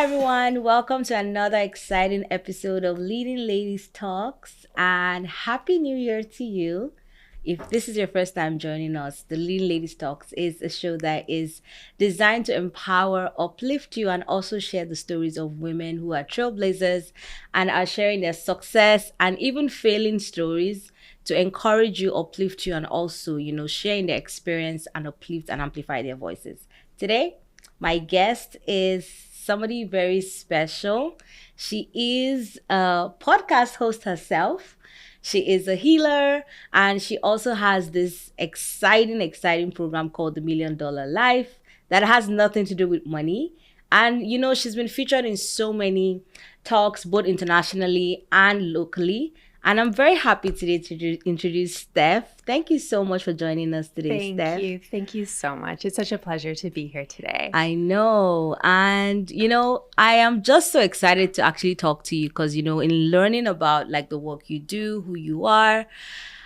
everyone. Welcome to another exciting episode of Leading Ladies Talks, and Happy New Year to you. If this is your first time joining us, the Leading Ladies Talks is a show that is designed to empower, uplift you, and also share the stories of women who are trailblazers and are sharing their success and even failing stories to encourage you, uplift you, and also, sharing their experience and uplift and amplify their voices. Today, my guest is somebody very special. She is a podcast host herself. She is a healer, and she also has this exciting program called The $1,000,000 Life that has nothing to do with money. And, she's been featured in so many talks, both internationally and locally. And I'm very happy today to introduce Steph. Thank you so much for joining us today, Steph. Thank you. Thank you so much. It's such a pleasure to be here today. I know. And, I am just so excited to actually talk to you because, in learning about like the work you do, who you are,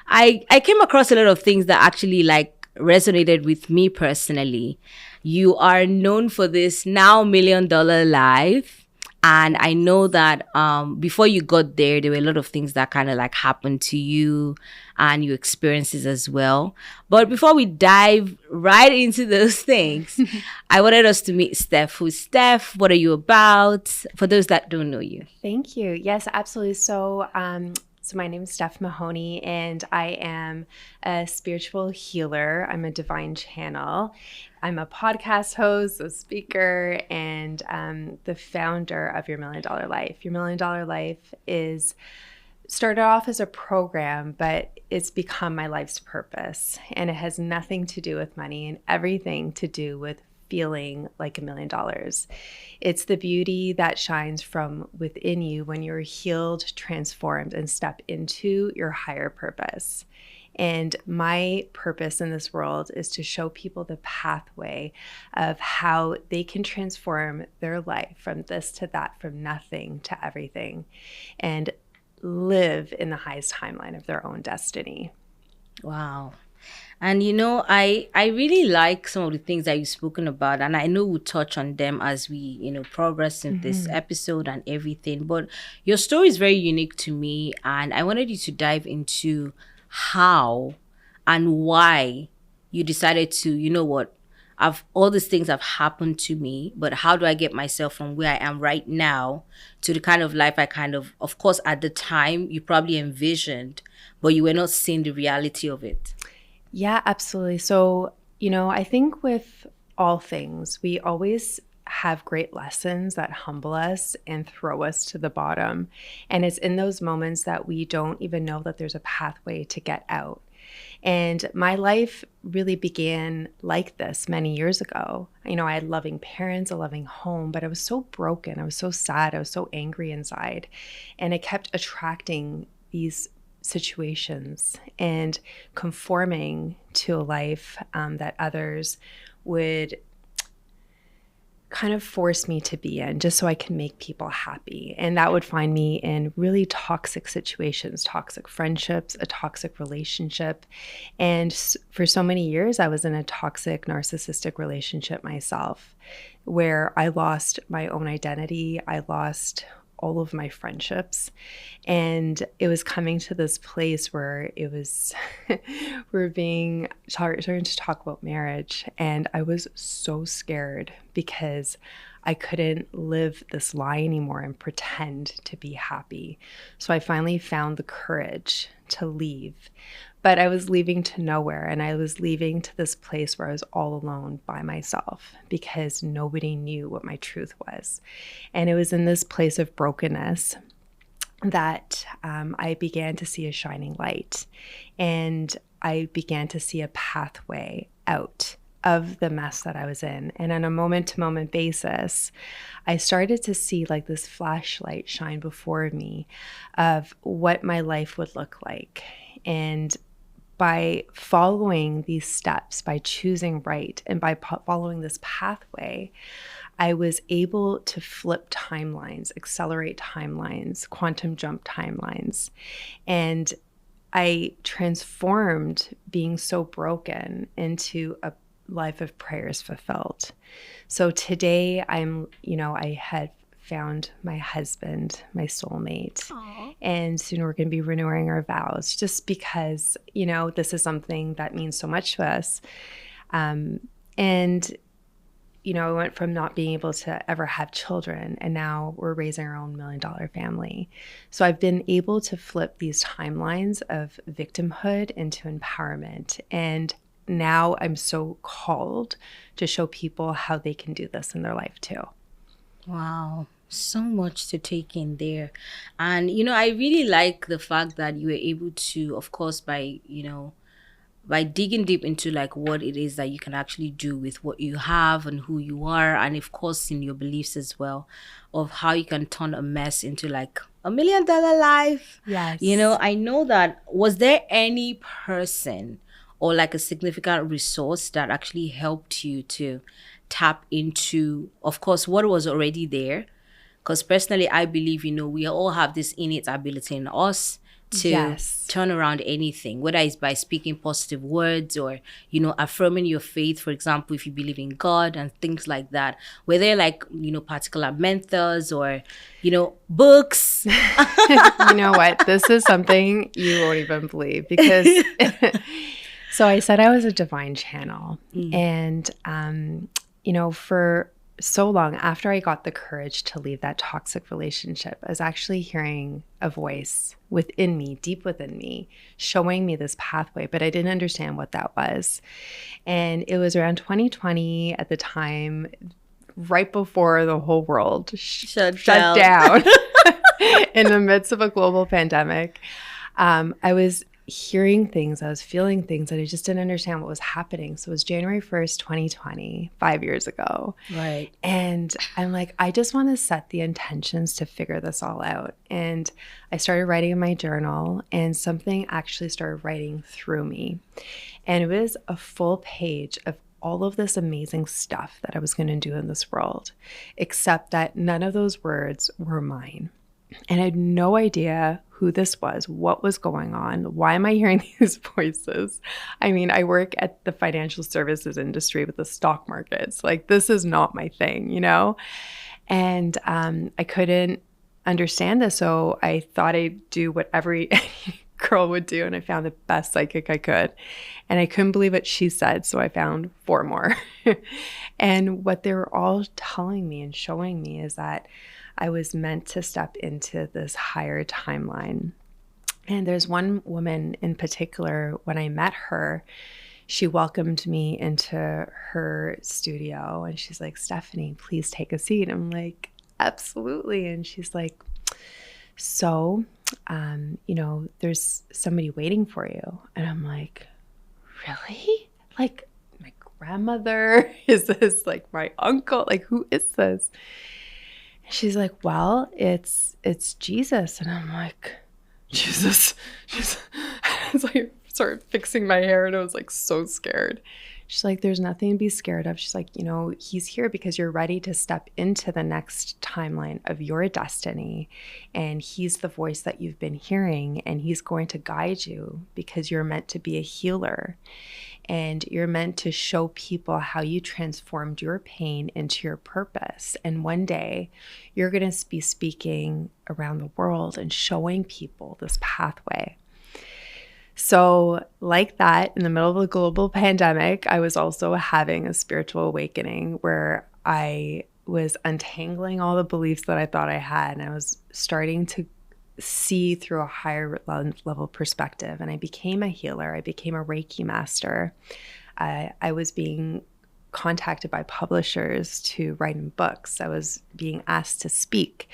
I came across a lot of things that actually resonated with me personally. You are known for this now $1,000,000 life. And I know that before you got there were a lot of things that kind of happened to you and your experiences as well. But before we dive right into those things, I wanted us to meet Steph. Who's Steph? What are you about? For those that don't know you. Thank you. Yes, absolutely. So my name is Steph Mahony, and I am a spiritual healer. I'm a divine channel. I'm a podcast host, a speaker, and the founder of Your $1,000,000 Life. Your $1,000,000 Life started off as a program, but it's become my life's purpose. And it has nothing to do with money and everything to do with feeling like $1,000,000. It's the beauty that shines from within you when you're healed, transformed, and step into your higher purpose. And my purpose in this world is to show people the pathway of how they can transform their life from this to that, from nothing to everything, and live in the highest timeline of their own destiny. Wow. And, I really like some of the things that you've spoken about, and I know we'll touch on them as we, progress in this episode and everything. But your story is very unique to me, and I wanted you to dive into how and why you decided to, all these things have happened to me, but how do I get myself from where I am right now to the kind of life I of course, at the time you probably envisioned, but you were not seeing the reality of it? Yeah, absolutely. So, I think with all things, we always have great lessons that humble us and throw us to the bottom. And it's in those moments that we don't even know that there's a pathway to get out. And my life really began like this many years ago. I had loving parents, a loving home, but I was so broken. I was so sad. I was so angry inside. And I kept attracting these situations and conforming to a life that others would kind of force me to be in just so I can make people happy. And that would find me in really toxic situations, toxic friendships, a toxic relationship. And for so many years, I was in a toxic narcissistic relationship myself, where I lost my own identity. I lost all of my friendships. And it was coming to this place where it was, starting to talk about marriage. And I was so scared because I couldn't live this lie anymore and pretend to be happy. So I finally found the courage to leave. But I was leaving to nowhere, and I was leaving to this place where I was all alone by myself because nobody knew what my truth was. And it was in this place of brokenness that I began to see a shining light, and I began to see a pathway out of the mess that I was in. And on a moment-to-moment basis, I started to see this flashlight shine before me of what my life would look like. And by following these steps, by choosing right, and by following this pathway, I was able to flip timelines, accelerate timelines, quantum jump timelines. And I transformed being so broken into a life of prayers fulfilled. So today I had found my husband, my soulmate. Aw. And soon we're going to be renewing our vows just because, this is something that means so much to us. And I went from not being able to ever have children, and now we're raising our own $1 million family. So I've been able to flip these timelines of victimhood into empowerment. And now I'm so called to show people how they can do this in their life too. Wow. So much to take in there. And, I really like the fact that you were able to, of course, by digging deep into like what it is that you can actually do with what you have and who you are, and of course in your beliefs as well, of how you can turn a mess into like $1 million life. Yes. I know that. Was there any person or like a significant resource that actually helped you to tap into, of course, what was already there? Because personally, I believe, we all have this innate ability in us to Yes. turn around anything, whether it's by speaking positive words or, affirming your faith, for example, if you believe in God and things like that. Were there like, particular mentors or, books? You know what? This is something you won't even believe because so I said I was a divine channel. And, for so long after I got the courage to leave that toxic relationship, I was actually hearing a voice within me, deep within me, showing me this pathway, but I didn't understand what that was. And it was around 2020 at the time, right before the whole world shut down in the midst of a global pandemic. I was hearing things, I was feeling things, and I just didn't understand what was happening. So it was January 1st, 2020, 5 years ago. Right. And I'm like, I just want to set the intentions to figure this all out. And I started writing in my journal, and something actually started writing through me. And it was a full page of all of this amazing stuff that I was going to do in this world, except that none of those words were mine. And I had no idea who this was, what was going on, why am I hearing these voices? I mean, I work at the financial services industry with the stock markets. Like, this is not my thing, And I couldn't understand this, so I thought I'd do what every girl would do, and I found the best psychic I could. And I couldn't believe what she said, so I found 4 more. And what they were all telling me and showing me is that I was meant to step into this higher timeline. And there's one woman in particular, when I met her, she welcomed me into her studio and she's like, "Stephanie, please take a seat." I'm like, "Absolutely." And she's like, "So, there's somebody waiting for you." And I'm like, "Really? Like my grandmother? Is this like my uncle? Like, who is this?" She's like, "Well, it's Jesus." And I'm like, Jesus. It's like, I started fixing my hair and I was like so scared. She's like, "There's nothing to be scared of." She's like, "He's here because you're ready to step into the next timeline of your destiny. And he's the voice that you've been hearing, and he's going to guide you because you're meant to be a healer. And you're meant to show people how you transformed your pain into your purpose. And one day you're going to be speaking around the world and showing people this pathway." So like that, in the middle of a global pandemic, I was also having a spiritual awakening where I was untangling all the beliefs that I thought I had. And I was starting to see through a higher level perspective. And I became a healer. I became a Reiki master. I was being contacted by publishers to write in books. I was being asked to speak.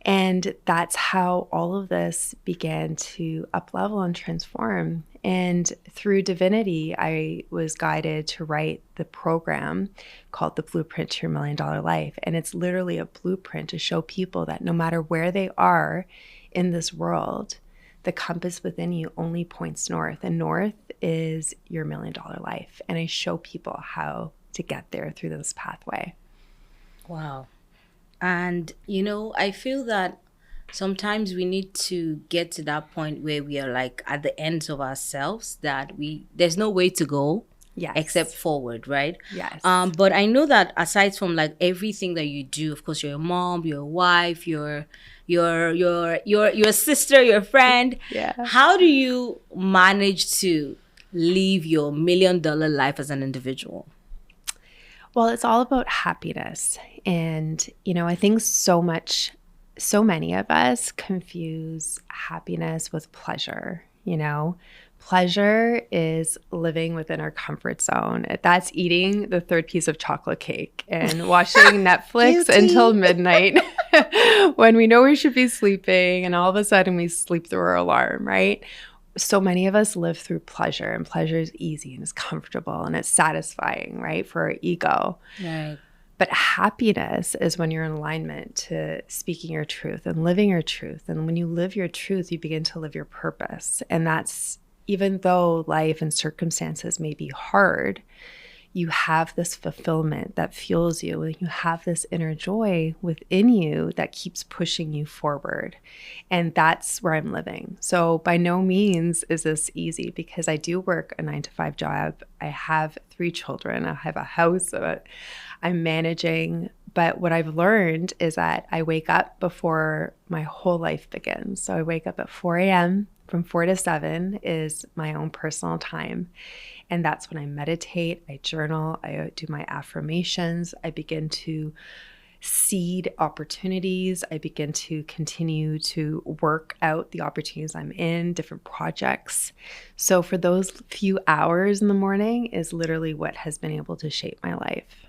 And that's how all of this began to up-level and transform. And through divinity, I was guided to write the program called The Blueprint to Your $1 Million Life. And it's literally a blueprint to show people that no matter where they are in this world, the compass within you only points north, and north is your $1 million life. And I show people how to get there through this pathway. Wow. And, I feel that sometimes we need to get to that point where we are like at the ends of ourselves, that there's no way to go. Yes. except forward, right? Yes. But I know that aside from like everything that you do, of course, you're a mom, you're a wife, your sister, your friend. Yeah. How do you manage to live your $1 million life as an individual? Well, it's all about happiness. And, I think so many of us confuse happiness with pleasure. Pleasure is living within our comfort zone. That's eating the third piece of chocolate cake and watching Netflix until midnight when we know we should be sleeping, and all of a sudden we sleep through our alarm, right? So many of us live through pleasure, and pleasure is easy and it's comfortable and it's satisfying, right, for our ego. Right. But happiness is when you're in alignment to speaking your truth and living your truth. And when you live your truth, you begin to live your purpose. And that's, even though life and circumstances may be hard, you have this fulfillment that fuels you, and you have this inner joy within you that keeps pushing you forward. And that's where I'm living. So by no means is this easy, because I do work a 9-to-5 job. I have 3 children. I have a house that I'm managing. But what I've learned is that I wake up before my whole life begins. So I wake up at 4 a.m. From 4 to 7 is my own personal time. And that's when I meditate, I journal, I do my affirmations, I begin to seed opportunities, I begin to continue to work out the opportunities I'm in, different projects. So for those few hours in the morning is literally what has been able to shape my life.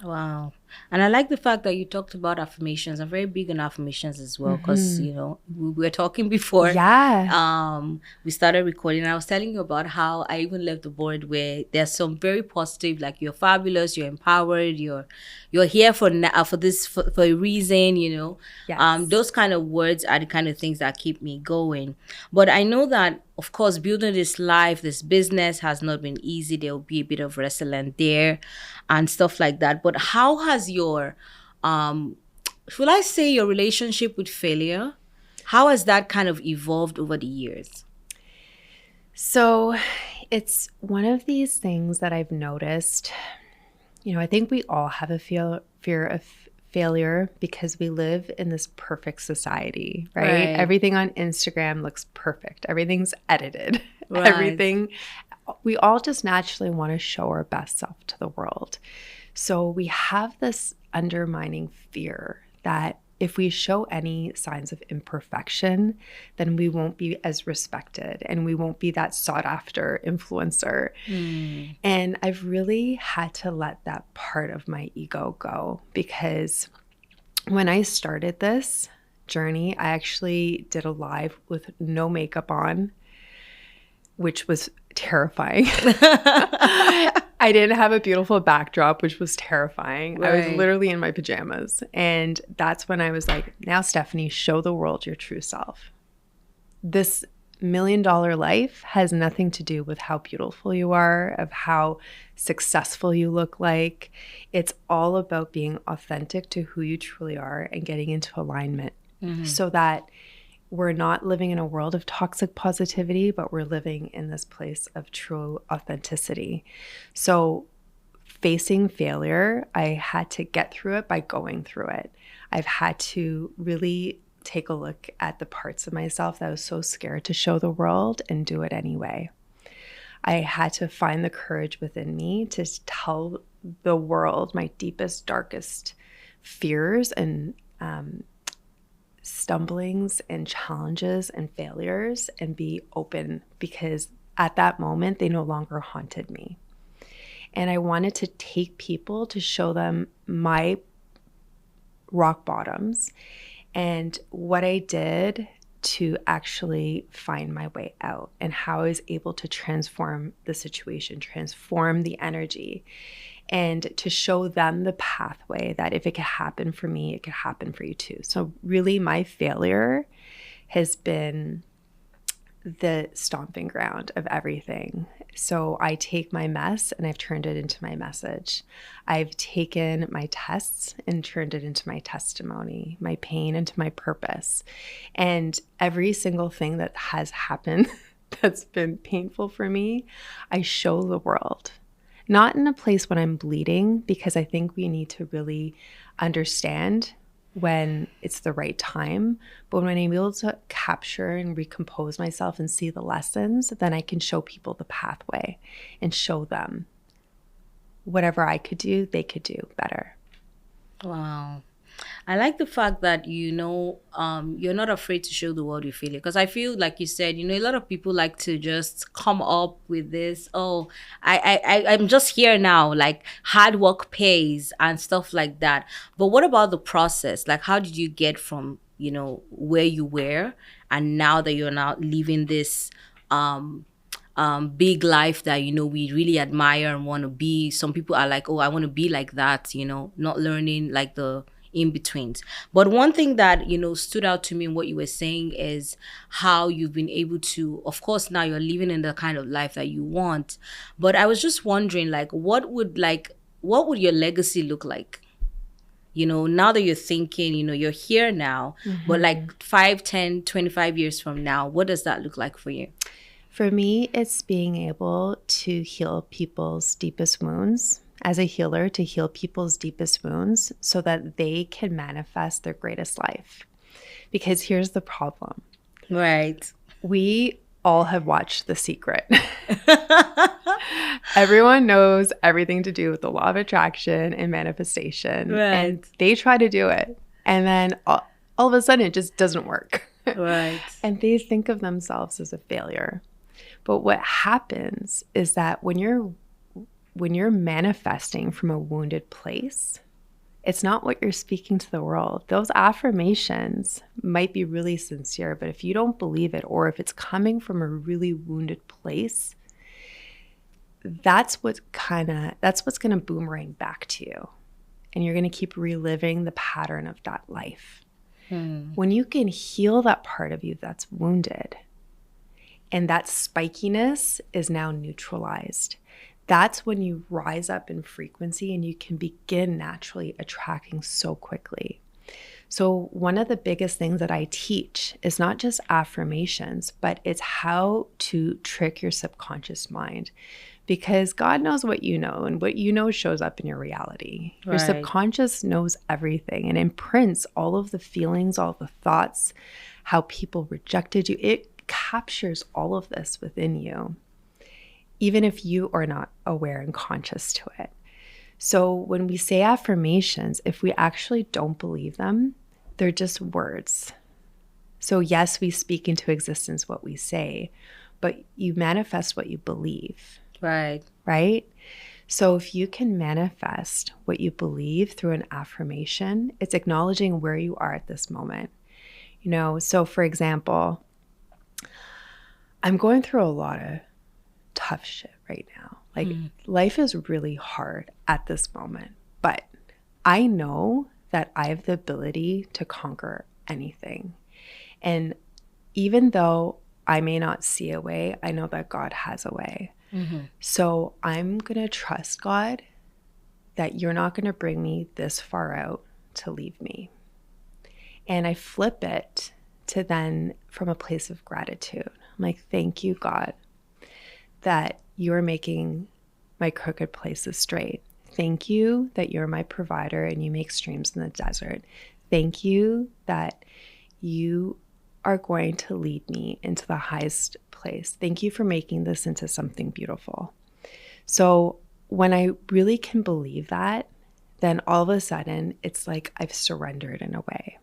Wow. And I like the fact that you talked about affirmations. I'm very big on affirmations as well, because, we were talking before. Yeah. We started recording. And I was telling you about how I even left the board where there's some very positive, like, you're fabulous, you're empowered, you're here for a reason, Yes. Those kind of words are the kind of things that keep me going. But I know that, of course, building this life, this business has not been easy. There will be a bit of wrestling there and stuff like that. But how has your, should I say, your relationship with failure, how has that kind of evolved over the years? So it's one of these things that I've noticed. I think we all have a fear of failure because we live in this perfect society, right? Everything on Instagram looks perfect. Everything's edited. Right. We all just naturally want to show our best self to the world. So we have this undermining fear that if we show any signs of imperfection, then we won't be as respected and we won't be that sought after influencer. And I've really had to let that part of my ego go, because when I started this journey, I actually did a live with no makeup on, which was terrifying. I didn't have a beautiful backdrop, which was terrifying. Right. I was literally in my pajamas. And that's when I was like, now, Stephanie, show the world your true self. This $1 million life has nothing to do with how beautiful you are, of how successful you look like. It's all about being authentic to who you truly are and getting into alignment so that we're not living in a world of toxic positivity, but we're living in this place of true authenticity. So facing failure, I had to get through it by going through it. I've had to really take a look at the parts of myself that I was so scared to show the world and do it anyway. I had to find the courage within me to tell the world my deepest, darkest fears and stumblings and challenges and failures, and be open, because at that moment they no longer haunted me. And I wanted to take people to show them my rock bottoms and what I did to actually find my way out, and how I was able to transform the situation, transform the energy, and to show them the pathway that if it could happen for me, it could happen for you too. So really, my failure has been the stomping ground of everything. So I take my mess and I've turned it into my message. I've taken my tests and turned it into my testimony, my pain into my purpose. And every single thing that has happened that's been painful for me, I show the world. Not in a place when I'm bleeding, because I think we need to really understand when it's the right time. But when I'm able to capture and recompose myself and see the lessons, then I can show people the pathway and show them whatever I could do, they could do better. Wow. I like the fact that you're not afraid to show the world you feel it, because I feel like you said, a lot of people like to just come up with this, oh, I'm just here now, like hard work pays and stuff like that. But what about the process? Like, how did you get from where you were, and now that you're now living this big life that we really admire and want to be? Some people are like, oh, I want to be like that, not learning like the in betweens. But one thing that stood out to me in what you were saying is how you've been able to, of course, now you're living in the kind of life that you want. But I was just wondering, like, what would your legacy look like? Now that you're thinking, you're here now, but like 5, 10, 25 years from now, what does that look like for you? For me, it's being able to heal people's deepest wounds. As a healer, to heal people's deepest wounds so that they can manifest their greatest life. Because here's the problem. Right. We all have watched The Secret. Everyone knows everything to do with the law of attraction and manifestation. Right. And they try to do it. And then all of a sudden, it just doesn't work. Right. And they think of themselves as a failure. But what happens is that when you're manifesting from a wounded place, it's not what you're speaking to the world. Those affirmations might be really sincere, but if you don't believe it, or if it's coming from a really wounded place, that's what's going to boomerang back to you. And you're going to keep reliving the pattern of that life. When you can heal that part of you that's wounded, and that spikiness is now neutralized, that's when you rise up in frequency and you can begin naturally attracting so quickly. So one of the biggest things that I teach is not just affirmations, but it's how to trick your subconscious mind. Because God knows what you know, and what you know shows up in your reality. Right. Your subconscious knows everything and imprints all of the feelings, all the thoughts, how people rejected you. It captures all of this within you, even if you are not aware and conscious to it. So when we say affirmations, if we actually don't believe them, they're just words. So yes, we speak into existence what we say, but you manifest what you believe. Right. Right? So if you can manifest what you believe through an affirmation, it's acknowledging where you are at this moment. So for example, I'm going through a lot of tough shit right now. Like life is really hard at this moment, but I know that I have the ability to conquer anything. And even though I may not see a way, I know that God has a way. So I'm going to trust God that you're not going to bring me this far out to leave me. And I flip it to then from a place of gratitude. I'm like, thank you, God, that you're making my crooked places straight. Thank you that you're my provider and you make streams in the desert. Thank you that you are going to lead me into the highest place. Thank you for making this into something beautiful. So when I really can believe that, then all of a sudden it's like I've surrendered in a way,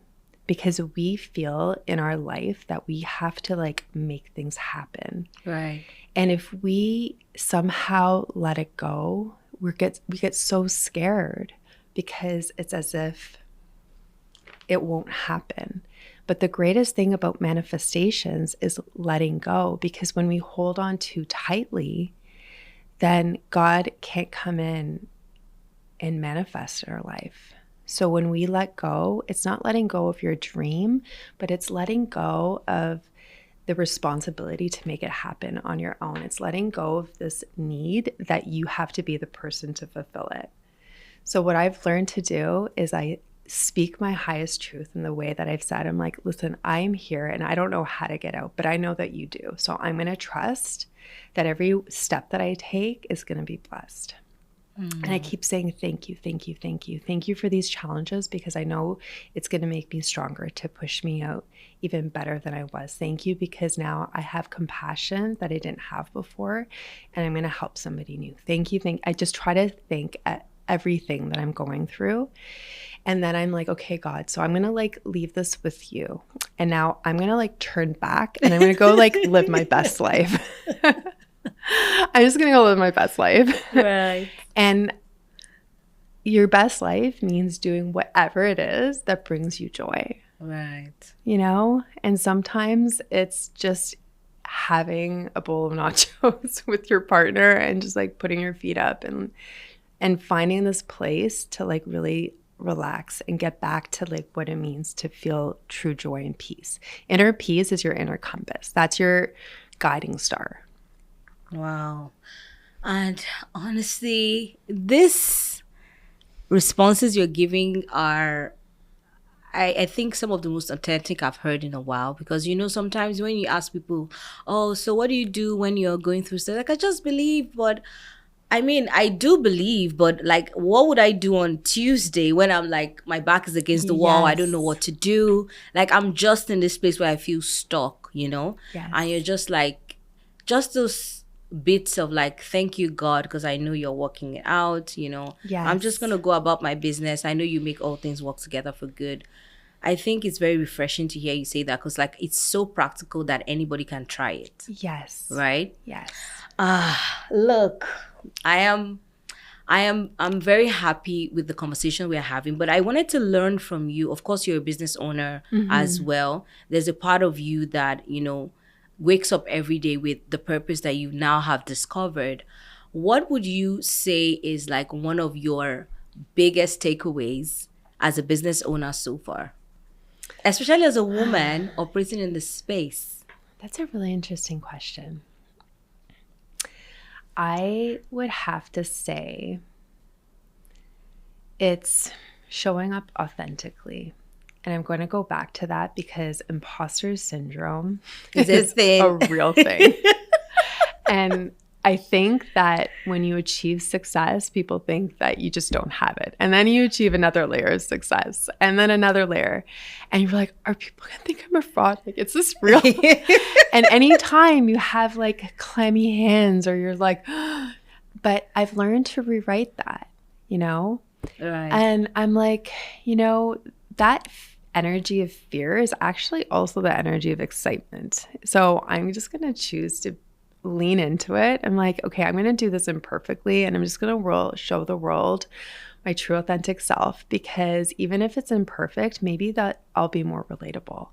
because we feel in our life that we have to like make things happen. Right. And if we somehow let it go, we get so scared because it's as if it won't happen. But the greatest thing about manifestations is letting go, because when we hold on too tightly, then God can't come in and manifest in our life. So when we let go, it's not letting go of your dream, but it's letting go of the responsibility to make it happen on your own. It's letting go of this need that you have to be the person to fulfill it. So what I've learned to do is I speak my highest truth in the way that I've said. I'm like, listen, I'm here and I don't know how to get out, but I know that you do. So I'm going to trust that every step that I take is going to be blessed. And I keep saying, thank you, thank you, thank you. Thank you for these challenges because I know it's going to make me stronger to push me out even better than I was. Thank you because now I have compassion that I didn't have before and I'm going to help somebody new. Thank you. I just try to think at everything that I'm going through. And then I'm like, okay, God, so I'm going to like leave this with you. And now I'm going to like turn back and I'm going to go like live my best life. I'm just going to go live my best life. Right. And your best life means doing whatever it is that brings you joy. Right. You know? And sometimes it's just having a bowl of nachos with your partner and just like putting your feet up and finding this place to like really relax and get back to like what it means to feel true joy and peace. Inner peace is your inner compass. That's your guiding star. Wow. And honestly, this responses you're giving are, I think, some of the most authentic I've heard in a while. Because, you know, sometimes when you ask people, oh, so what do you do when you're going through stuff? Like, I just believe, but I mean, I do believe, but like, what would I do on Tuesday when I'm like, my back is against the wall? I don't know what to do. Like, I'm just in this place where I feel stuck, you know? Yes. And you're just like, just those bits of like, thank you, God, because I know you're working it out, you know? Yes. I'm just going to go about my business. I know you make all things work together for good. I think it's very refreshing to hear you say that because like, it's so practical that anybody can try it. Yes. Right? Yes. Look, I'm very happy with the conversation we're having, but I wanted to learn from you. Of course, you're a business owner as well. There's a part of you that, you know, wakes up every day with the purpose that you now have discovered. What would you say is like one of your biggest takeaways as a business owner so far? Especially as a woman operating in this space. That's a really interesting question. I would have to say it's showing up authentically. And I'm going to go back to that because imposter syndrome is a real thing. And I think that when you achieve success, people think that you just don't have it. And then you achieve another layer of success and then another layer. And you're like, are people going to think I'm a fraud? Like, is this real? And anytime you have like clammy hands or you're like, but I've learned to rewrite that, you know? Right. And I'm like, you know, that energy of fear is actually also the energy of excitement. So I'm just going to choose to lean into it. I'm like, okay, I'm going to do this imperfectly and I'm just going to show the world my true authentic self because even if it's imperfect, maybe that I'll be more relatable.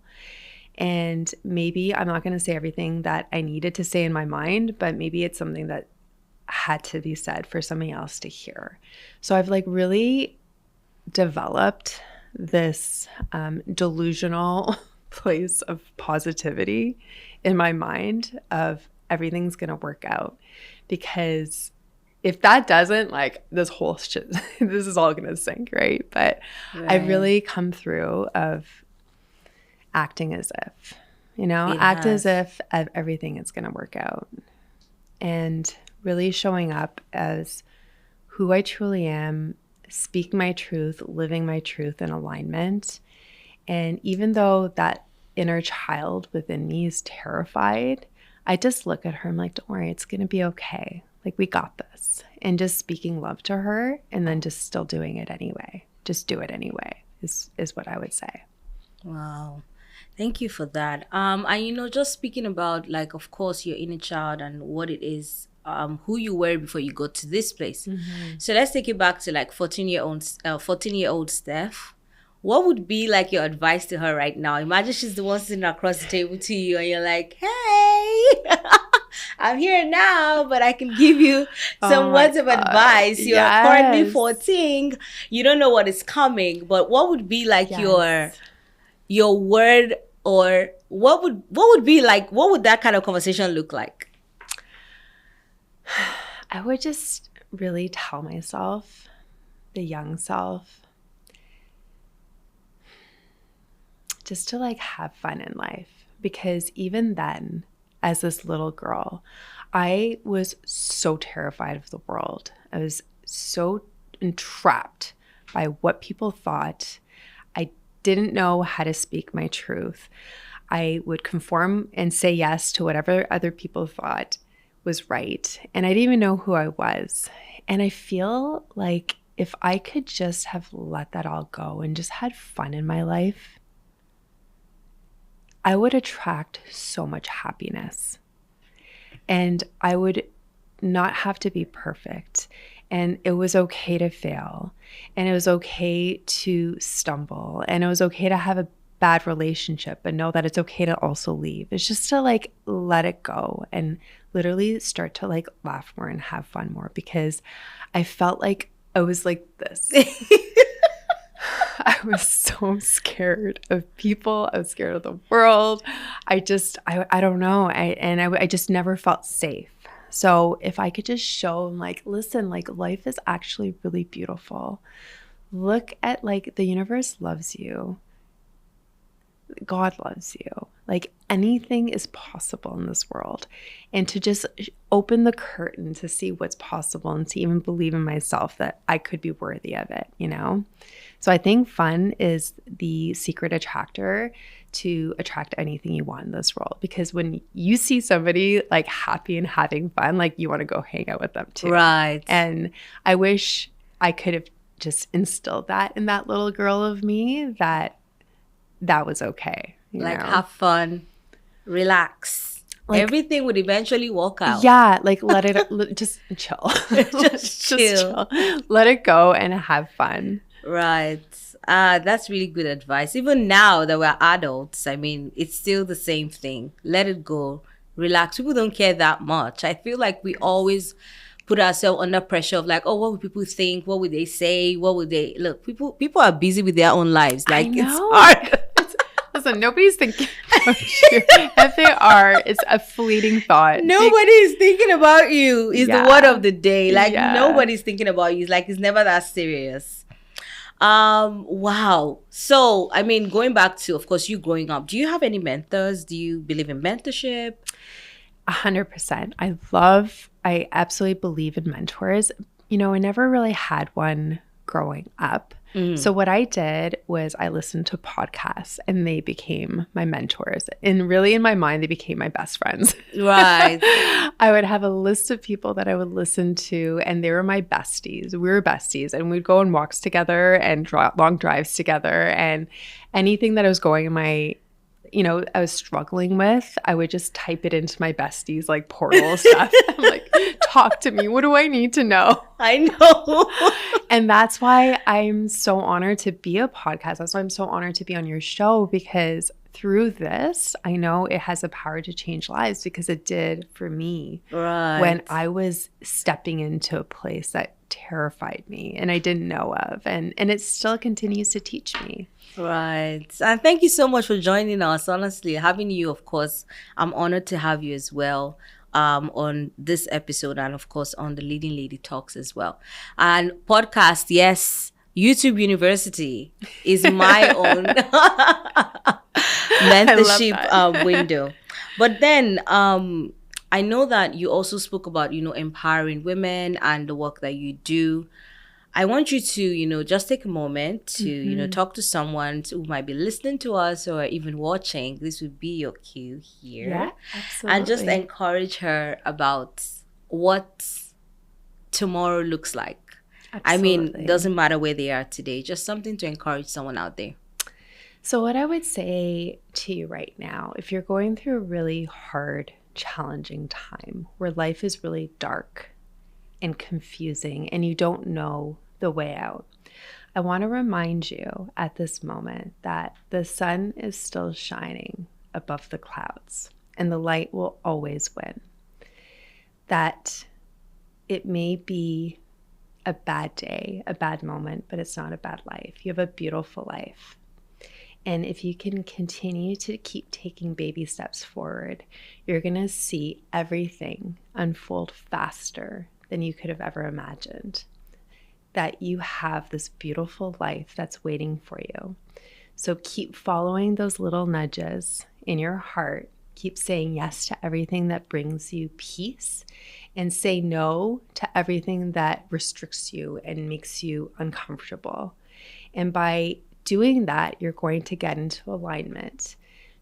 And maybe I'm not going to say everything that I needed to say in my mind, but maybe it's something that had to be said for somebody else to hear. So I've like really developed this delusional place of positivity in my mind of everything's going to work out because if that doesn't, like this whole shit, this is all going to sink, right? But I've really come through of acting as if, you know, as if everything is going to work out and really showing up as who I truly am, speaking my truth, living my truth in alignment. And even though that inner child within me is terrified, I just look at her. I'm like, don't worry, it's going to be okay. Like, we got this. And just speaking love to her and then just still doing it anyway. Just do it anyway is what I would say. Wow. Thank you for that. And, you know, just speaking about, like, of course, your inner child and what it is, who you were before you got to this place. Mm-hmm. So let's take it back to, like, 14-year-old Steph. What would be like your advice to her right now? Imagine she's the one sitting across the table to you and you're like, hey, I'm here now, but I can give you some words of advice. You're currently 14. You don't know what is coming, but what would be like your word, or what would be like, what would that kind of conversation look like? I would just really tell myself, the young self, just to like have fun in life. Because even then, as this little girl, I was so terrified of the world. I was so entrapped by what people thought. I didn't know how to speak my truth. I would conform and say yes to whatever other people thought was right. And I didn't even know who I was. And I feel like if I could just have let that all go and just had fun in my life, I would attract so much happiness. And I would not have to be perfect. And it was okay to fail. And it was okay to stumble. And it was okay to have a bad relationship, but know that it's okay to also leave. It's just to like let it go and literally start to like laugh more and have fun more, because I felt like I was like this. I was so scared of people. I was scared of the world. I don't know. I just never felt safe. So if I could just show them like, listen, like life is actually really beautiful. Look at like the universe loves you. God loves you. Like anything is possible in this world. And to just open the curtain to see what's possible and to even believe in myself that I could be worthy of it, you know? So I think fun is the secret attractor to attract anything you want in this world. Because when you see somebody like happy and having fun, like you want to go hang out with them too. Right. And I wish I could have just instilled that in that little girl of me, that was okay. Like know? have fun, relax. Like, everything would eventually work out. Yeah, like let it just chill. just chill. Let it go and have fun. Right. That's really good advice. Even now that we're adults, I mean, it's still the same thing. Let it go. Relax. People don't care that much. I feel like we always put ourselves under pressure of like, oh, what would people think? What would they say? What would they look? People are busy with their own lives. Like it's hard. Listen, nobody's thinking about you. If they are, it's a fleeting thought. Nobody's thinking about you is the word of the day. Like nobody's thinking about you. It's like it's never that serious. Wow. So, I mean, going back to, of course, you growing up, do you have any mentors? Do you believe in mentorship? 100%. I absolutely believe in mentors. You know, I never really had one growing up. So what I did was I listened to podcasts and they became my mentors. And really in my mind, they became my best friends. Right. I would have a list of people that I would listen to and they were my besties. We were besties and we'd go on walks together and long drives together. And anything that I was going in my, I was struggling with, I would just type it into my besties like portal stuff. I'm like, talk to me. What do I need to know? I know. And that's why I'm so honored to be a podcast. That's why I'm so honored to be on your show, because through this, I know it has the power to change lives, because it did for me. Right. When I was stepping into a place that terrified me and I didn't know of. And it still continues to teach me. Right. And thank you so much for joining us. Honestly, having you, of course, I'm honored to have you as well. On this episode and of course on the Leading Lady Talks as well. And podcast, yes, YouTube University is my own mentorship window. But then I know that you also spoke about, empowering women and the work that you do. I want you to, just take a moment to, talk to someone who might be listening to us or even watching. This would be your cue here. Yeah, absolutely. And just encourage her about what tomorrow looks like. Absolutely. I mean, it doesn't matter where they are today. Just something to encourage someone out there. So what I would say to you right now, if you're going through a really hard, challenging time where life is really dark and confusing and you don't know the way out, I want to remind you at this moment that the sun is still shining above the clouds and the light will always win. That it may be a bad day, a bad moment, but it's not a bad life. You have a beautiful life. And if you can continue to keep taking baby steps forward, you're going to see everything unfold faster than you could have ever imagined. That you have this beautiful life that's waiting for you. So keep following those little nudges in your heart. Keep saying yes to everything that brings you peace and say no to everything that restricts you and makes you uncomfortable. And by doing that, you're going to get into alignment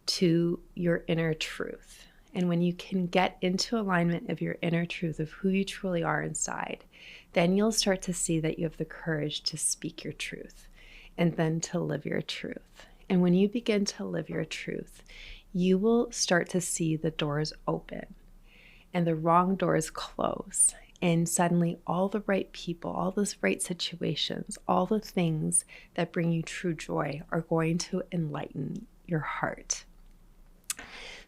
to your inner truth. And when you can get into alignment of your inner truth of who you truly are inside, then you'll start to see that you have the courage to speak your truth and then to live your truth. And when you begin to live your truth, you will start to see the doors open and the wrong doors close. And suddenly all the right people, all those right situations, all the things that bring you true joy are going to enlighten your heart.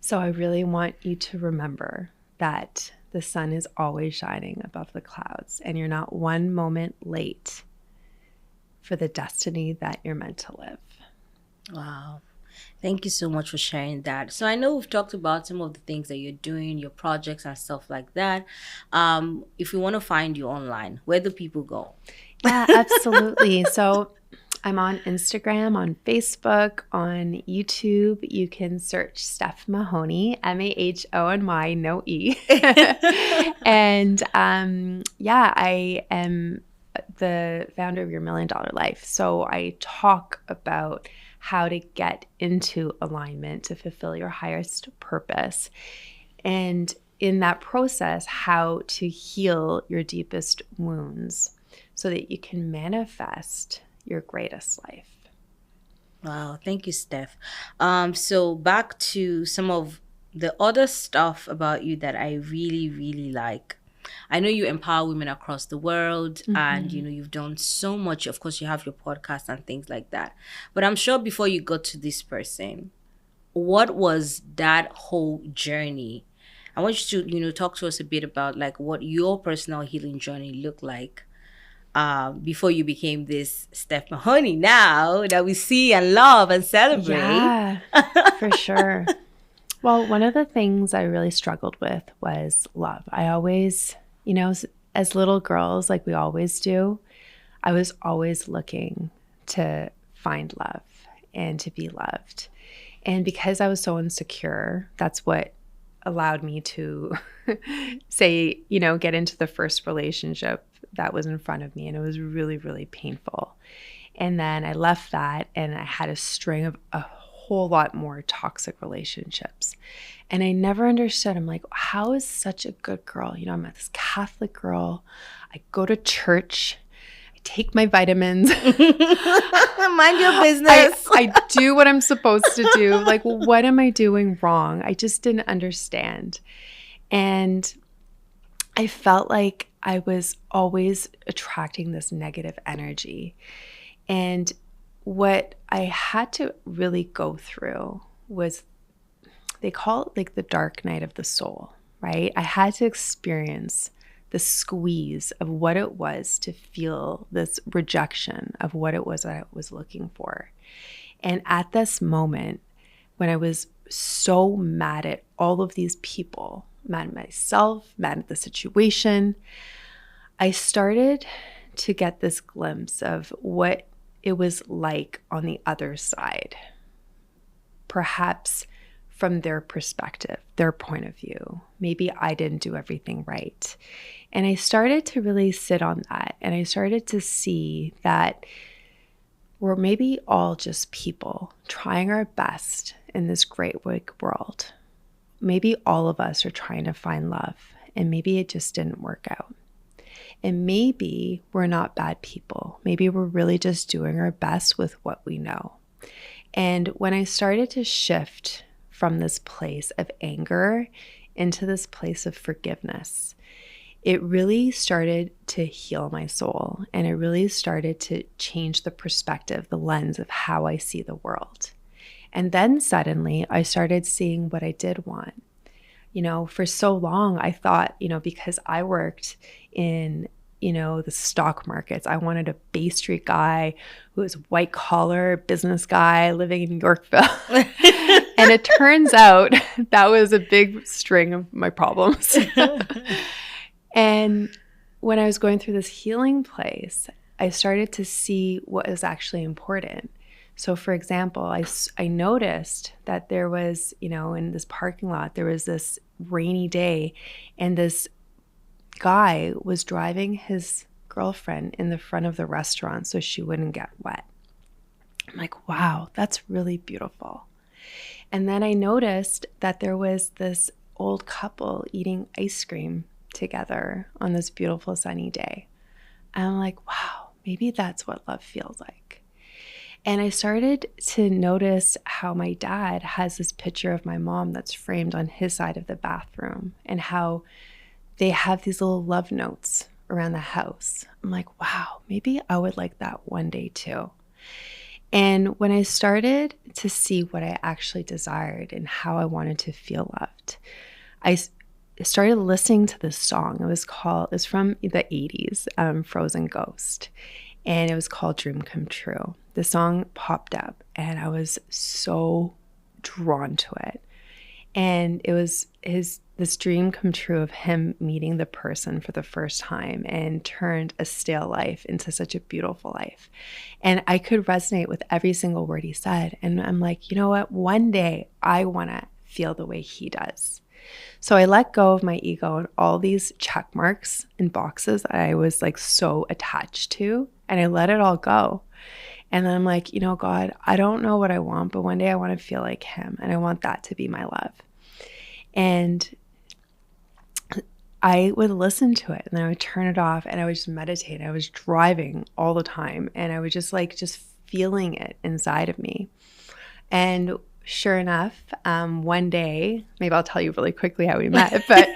So I really want you to remember that the sun is always shining above the clouds, and you're not one moment late for the destiny that you're meant to live. Wow. Thank you so much for sharing that. So I know we've talked about some of the things that you're doing, your projects and stuff like that. If we want to find you online, where do people go? Yeah, absolutely. So I'm on Instagram, on Facebook, on YouTube. You can search Steph Mahony, Mahony, no E. And I am the founder of Your $1 Million Life. So I talk about how to get into alignment to fulfill your highest purpose. And in that process, how to heal your deepest wounds so that you can manifest your greatest life. Wow, thank you, Steph. So back to some of the other stuff about you that I really, really like. I know you empower women across the world, and you've done so much. Of course, you have your podcast and things like that. But I'm sure before you got to this person, what was that whole journey? I want you to, talk to us a bit about like what your personal healing journey looked like before you became this Steph Mahony now that we see and love and celebrate. Yeah, for sure. Well, one of the things I really struggled with was love. I always, as little girls, like we always do, I was always looking to find love and to be loved. And because I was so insecure, that's what allowed me to say, get into the first relationship that was in front of me. And it was really, really painful. And then I left that and I had a string of a whole lot more toxic relationships. And I never understood. I'm like, how is such a good girl? I'm this Catholic girl. I go to church. I take my vitamins. Mind your business. I do what I'm supposed to do. Like, what am I doing wrong? I just didn't understand. And I felt like I was always attracting this negative energy. And what I had to really go through was, they call it like the dark night of the soul, right? I had to experience the squeeze of what it was to feel this rejection of what it was that I was looking for. And at this moment, when I was so mad at all of these people, mad at myself, mad at the situation, I started to get this glimpse of what it was like on the other side, perhaps from their perspective, their point of view. Maybe I didn't do everything right. And I started to really sit on that. And I started to see that we're maybe all just people trying our best in this great big world. Maybe all of us are trying to find love, and maybe it just didn't work out. And maybe we're not bad people. Maybe we're really just doing our best with what we know. And when I started to shift from this place of anger into this place of forgiveness, it really started to heal my soul. And it really started to change the perspective, the lens of how I see the world. And then suddenly I started seeing what I did want. For so long, I thought, because I worked in, the stock markets, I wanted a Bay Street guy who was white collar business guy living in Yorkville. And it turns out that was a big string of my problems. And when I was going through this healing place, I started to see what was actually important. So for example, I noticed that there was, in this parking lot, there was this rainy day and this guy was driving his girlfriend in the front of the restaurant so she wouldn't get wet. I'm like, wow, that's really beautiful. And then I noticed that there was this old couple eating ice cream together on this beautiful sunny day. And I'm like, wow, maybe that's what love feels like. And I started to notice how my dad has this picture of my mom that's framed on his side of the bathroom, and how they have these little love notes around the house. I'm like, wow, maybe I would like that one day too. And when I started to see what I actually desired and how I wanted to feel loved, I started listening to this song. It was from the 80s, Frozen Ghost. And it was called Dream Come True. The song popped up and I was so drawn to it. And it was this dream come true of him meeting the person for the first time and turned a stale life into such a beautiful life. And I could resonate with every single word he said. And I'm like, you know what? One day I want to feel the way he does. So I let go of my ego and all these check marks and boxes that I was like so attached to, and I let it all go. And then I'm like, you know, God, I don't know what I want, but one day I want to feel like him, and I want that to be my love. And I would listen to it, and then I would turn it off, and I would just meditate. I was driving all the time, and I was just feeling it inside of me. And sure enough, one day, maybe I'll tell you really quickly how we met, but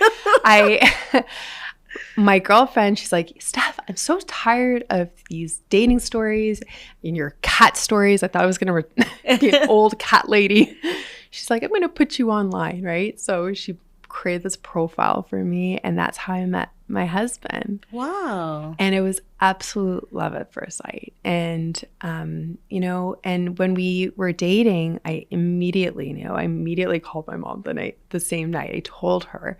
my girlfriend, she's like, Steph, I'm so tired of these dating stories and your cat stories. I thought I was going to be an old cat lady. She's like, I'm going to put you online, right? So she created this profile for me, and that's how I met my husband. Wow. And it was absolute love at first sight. And, you know, and when we were dating, I immediately called my mom the same night. I told her.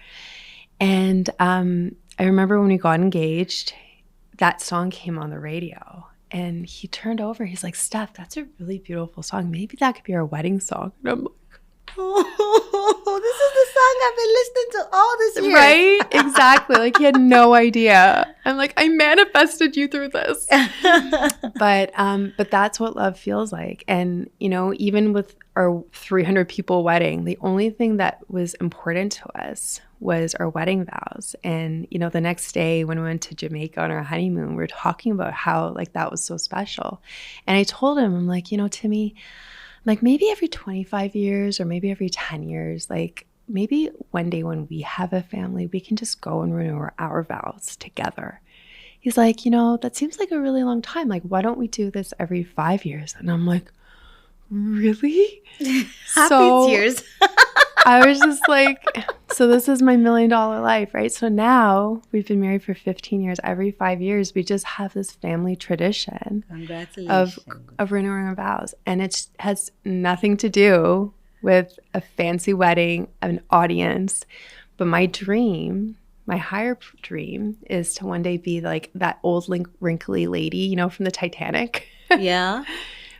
And I remember when we got engaged, that song came on the radio, and he turned over. He's like, Steph, that's a really beautiful song. Maybe that could be our wedding song. And I'm like, oh, this is the song I've been listening to all this year. Right? Exactly. Like, he had no idea. I'm like, I manifested you through this. But that's what love feels like. And, you know, even with our 300 people wedding, the only thing that was important to us was our wedding vows. And, you know, the next day when we went to Jamaica on our honeymoon, we were talking about how like that was so special. And I told him, I'm like, you know, Timmy, like maybe every 25 years or maybe every 10 years, like maybe one day when we have a family, we can just go and renew our vows together. He's like, you know, that seems like a really long time. Like, why don't we do this every 5 years? And I'm like, really? Happy tears. I was just like, so this is my $1 million life, right? So now we've been married for 15 years. Every 5 years, we just have this family tradition of renewing our vows. And it has nothing to do with a fancy wedding, an audience. But my dream, my higher dream, is to one day be like that old wrinkly lady, you know, from the Titanic. Yeah.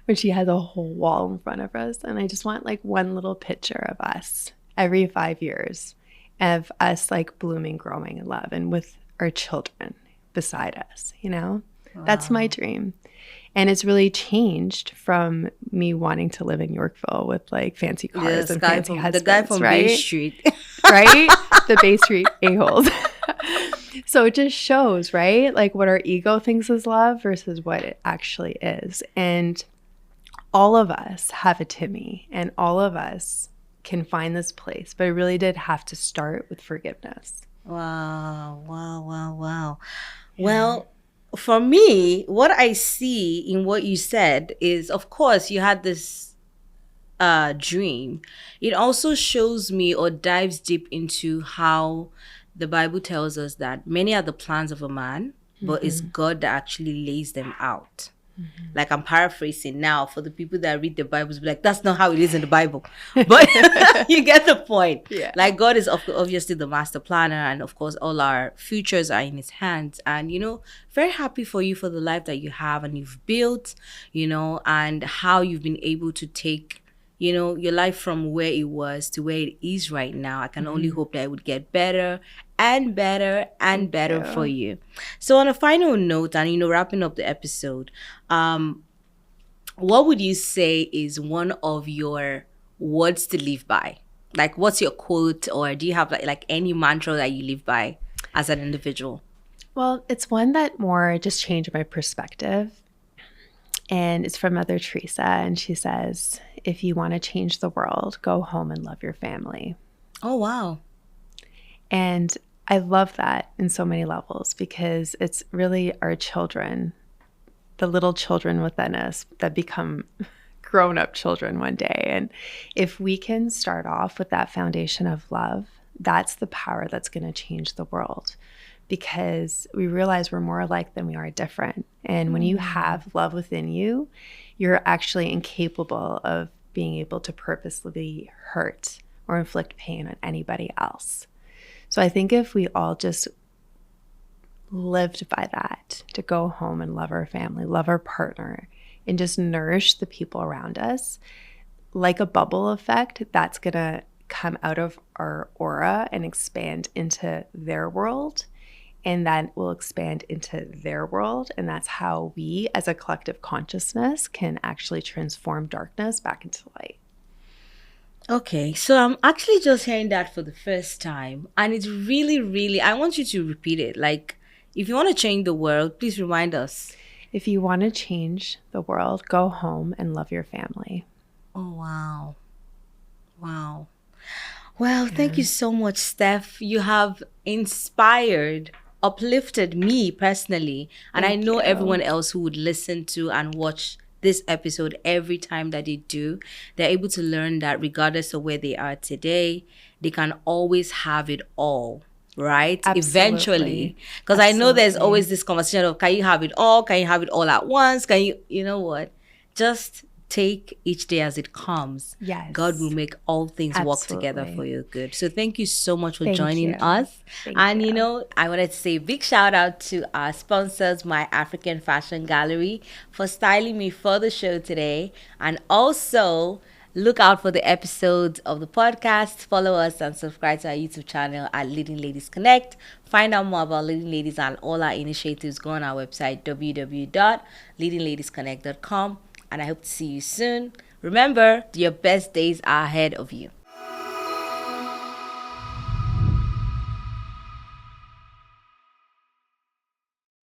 When she has a whole wall in front of us. And I just want like one little picture of us every 5 years, of us like blooming, growing in love, and with our children beside us, you know? Wow. That's my dream. And it's really changed from me wanting to live in Yorkville with like fancy cars and fancy husbands. The guy from Bay Street. Right? The Bay Street a-holes. So it just shows, right? Like what our ego thinks is love versus what it actually is. And all of us have a Timmy, and all of us can find this place, but it really did have to start with forgiveness. Wow. Yeah. Well, for me, what I see in what you said is, of course, you had this dream. It also shows me or dives deep into how the Bible tells us that many are the plans of a man, but it's God that actually lays them out. Like, I'm paraphrasing now for the people that read the Bibles, be like, that's not how it is in the Bible. But you get the point. Yeah. Like, God is obviously the master planner, and of course, all our futures are in his hands. And, you know, very happy for you for the life that you have and you've built, you know, and how you've been able to take your life from where it was to where it is right now. I can only Mhm. hope that it would get better and better and Thank better for you. you. So on a final note, and wrapping up the episode, what would you say is one of your words to live by? Like, what's your quote, or do you have like any mantra that you live by as an individual? Well, it's one that more just changed my perspective. And it's from Mother Teresa. And she says, if you want to change the world, go home and love your family. Oh, wow. And I love that in so many levels because it's really our children, the little children within us that become grown up children one day. And if we can start off with that foundation of love, that's the power that's going to change the world because we realize we're more alike than we are different. And when you have love within you, you're actually incapable of being able to purposely hurt or inflict pain on anybody else. So I think if we all just lived by that, to go home and love our family, love our partner, and just nourish the people around us, like a bubble effect, that's going to come out of our aura and expand into their world. And that will expand into their world. And that's how we, as a collective consciousness, can actually transform darkness back into light. Okay, so I'm actually just hearing that for the first time, and it's really, really, I want you to repeat it. Like, if you want to change the world, please remind us. If you want to change the world, go home and love your family. Oh, wow. Wow. Well, thank Yeah. you so much, Steph. You have inspired, uplifted me personally, and I Thank know you. everyone else who would listen to and watch this episode every time that they do, they're able to learn that regardless of where they are today, they can always have it all, right? Eventually. Absolutely. Because I know there's Absolutely. always this conversation of, can you have it all? Can you have it all at once? Can you know what? Just take each day as it comes. God will Yes. make all things work together for Absolutely. your good. So thank you so much for Thank joining you. us. Thank And you. I wanted to say a big shout out to our sponsors, My African Fashion Gallery, for styling me for the show today. And also look out for the episodes of the podcast. Follow us and subscribe to our YouTube channel at Leading Ladies Connect. Find out more about Leading Ladies and all our initiatives. Go on our website, www.leadingladiesconnect.com. And I hope to see you soon. Remember, your best days are ahead of you.